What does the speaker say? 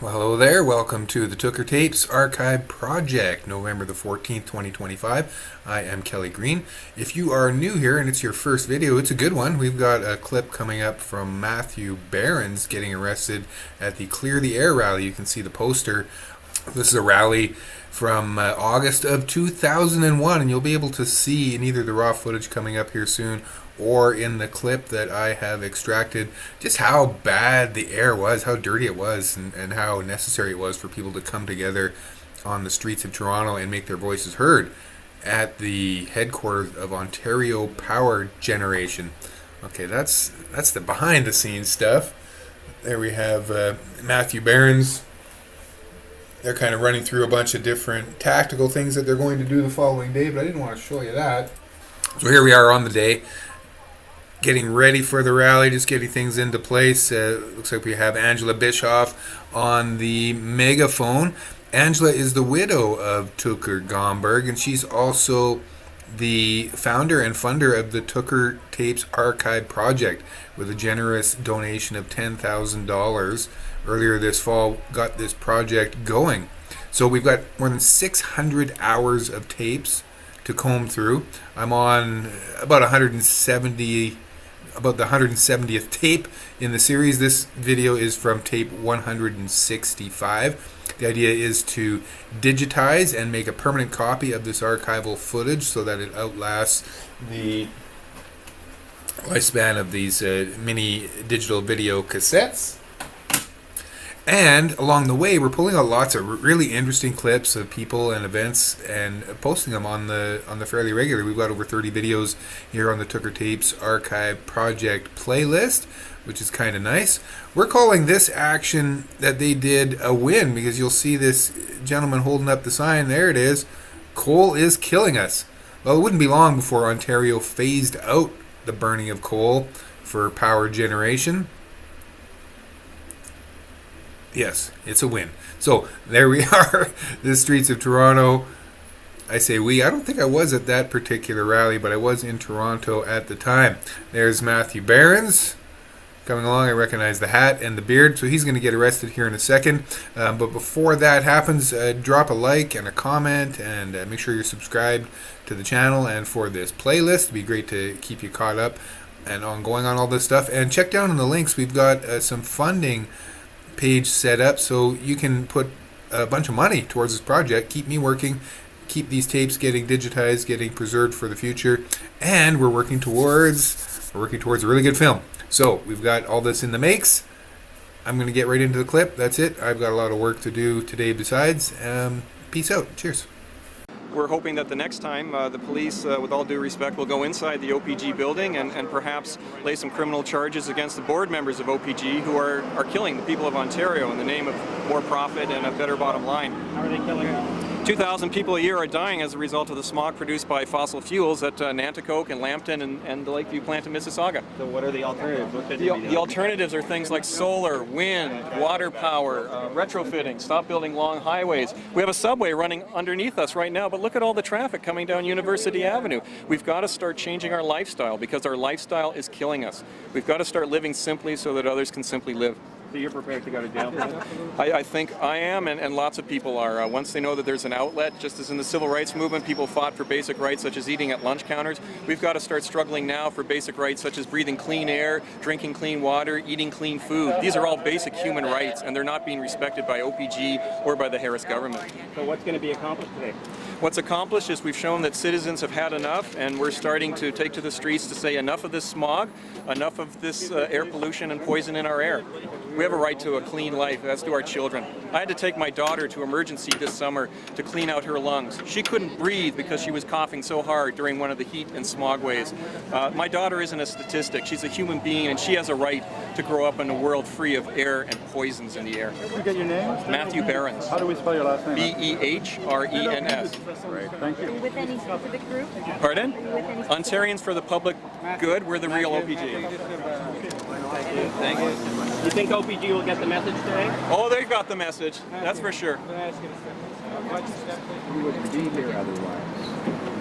Well, hello there. Welcome to the Tooker Tapes Archive Project, November the 14th, 2025. I am Kelly Green. If you are new here and it's your first video, it's a good one. We've got a clip coming up from Matthew Behrens getting arrested at the Clear the Air rally. You can see the poster. This is a rally from August of 2001, and you'll be able to see in either the raw footage coming up here soon or in the clip that I have extracted just how bad the air was, how dirty it was, and how necessary it was for people to come together on the streets of Toronto and make their voices heard at the headquarters of Ontario Power Generation. Okay, that's the behind the scenes stuff. There we have Matthew Behrens. They're kind of running through a bunch of different tactical things that they're going to do the following day, but I didn't want to show you that. So here we are on the day, getting ready for the rally, just getting things into place. Looks like we have Angela Bischoff on the megaphone. Angela is the widow of Tooker Gomberg, and she's also the founder and funder of the Tooker Tapes Archive Project with a generous donation of $10,000 earlier this fall. Got this project going. So we've got more than 600 hours of tapes to comb through. I'm on about the 170th tape in the series. This video is from tape 165. The idea is to digitize and make a permanent copy of this archival footage so that it outlasts the lifespan of these mini digital video cassettes. And along the way, we're pulling out lots of really interesting clips of people and events and posting them on the fairly regular. We've got over 30 videos here on the Tooker Tapes Archive Project playlist, which is kind of nice. We're calling this action that they did a win because you'll see this gentleman holding up the sign. There it is. Coal is killing us. Well, it wouldn't be long before Ontario phased out the burning of coal for power generation. Yes, it's a win. So there we are, the streets of Toronto. I say we. I don't think I was at that particular rally, but I was in Toronto at the time. There's Matthew Behrens coming along. I recognize the hat and the beard, so he's going to get arrested here in a second. But before that happens, drop a like and a comment, and make sure you're subscribed to the channel and for this playlist. It'd be great to keep you caught up and ongoing on all this stuff. And check down in the links. We've got some funding page set up so you can put a bunch of money towards this project, keep me working, keep these tapes getting digitized, getting preserved for the future, and we're working towards a really good film. So we've got all this in the makes. I'm going to get right into the clip. That's it. I've got a lot of work to do today besides. Peace out. Cheers. We're hoping that the next time the police, with all due respect, will go inside the OPG building and perhaps lay some criminal charges against the board members of OPG who are killing the people of Ontario in the name of more profit and a better bottom line. How are they killing them? 2,000 people a year are dying as a result of the smog produced by fossil fuels at Nanticoke and Lambton and the Lakeview plant in Mississauga. So what are the alternatives? The alternatives are things like solar, wind, water power, retrofitting, stop building long highways. We have a subway running underneath us right now, but look at all the traffic coming down University Avenue. We've got to start changing our lifestyle because our lifestyle is killing us. We've got to start living simply so that others can simply live. So you're prepared to go to jail for this? I think I am, and lots of people are. Once they know that there's an outlet, just as in the civil rights movement, people fought for basic rights such as eating at lunch counters. We've got to start struggling now for basic rights such as breathing clean air, drinking clean water, eating clean food. These are all basic human rights, and they're not being respected by OPG or by the Harris government. So what's going to be accomplished today? What's accomplished is we've shown that citizens have had enough, and we're starting to take to the streets to say enough of this smog, enough of this air pollution and poison in our air. We have a right to a clean life, as do our children. I had to take my daughter to emergency this summer to clean out her lungs. She couldn't breathe because she was coughing so hard during one of the heat and smog waves. My daughter isn't a statistic, she's a human being, and she has a right to grow up in a world free of air and poisons in the air. Can we get your name? Matthew Behrens. How do we spell your last name? Behrens. Right, thank you. With any specific group? Pardon? With any Ontarians for the public good, we're the real OPG. Thank you. You think OPG will get the message today? Oh, they got the message, that's for sure. You wouldn't be here otherwise.